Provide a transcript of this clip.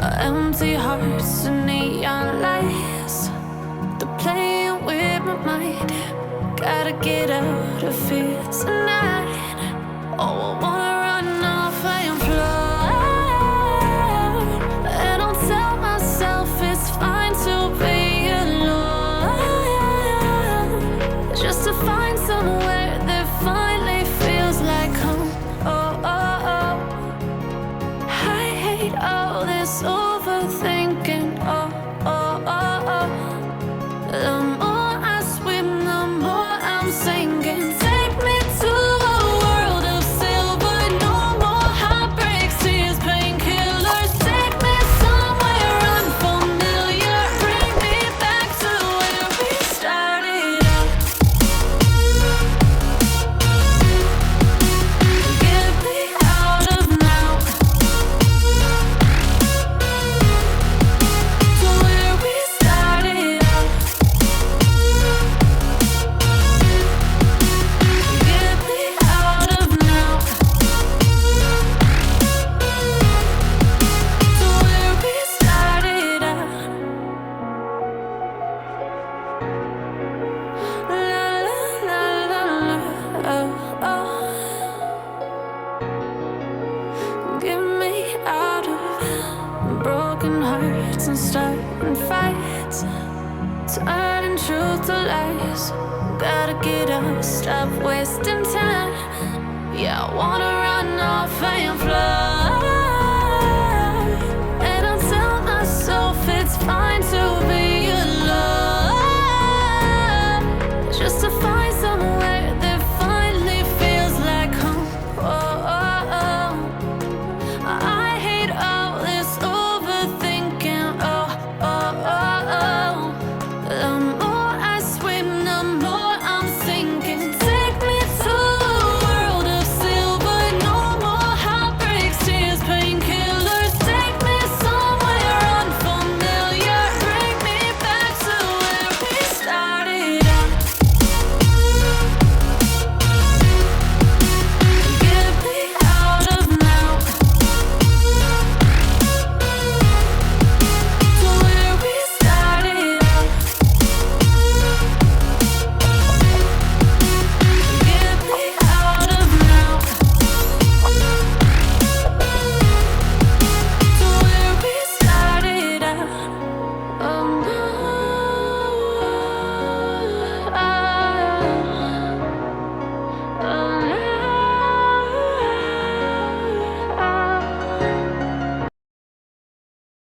Empty hearts and neon lights, they're playing with my mind. Gotta get out of here tonight. Oh, I wanna run off and fly. And I'll tell myself it's fine to be alone, just to find somewhere that finally feels like home. Oh, oh, oh. I hate all this overthinking. Oh, oh, oh, oh. The more I swim, the more I'm sinking. Take me to a world of silver. No more heartbreaks, tears, painkillers. Take me somewhere unfamiliar. Bring me back to where we started out. Get me out of now, to where we started out. Get me out of now, to where we started out. La la la la la, oh, oh. Get me out of broken hearts and starting fights, turning truth to lies. Gotta get up, stop wasting time. Yeah, I wanna run off and fly.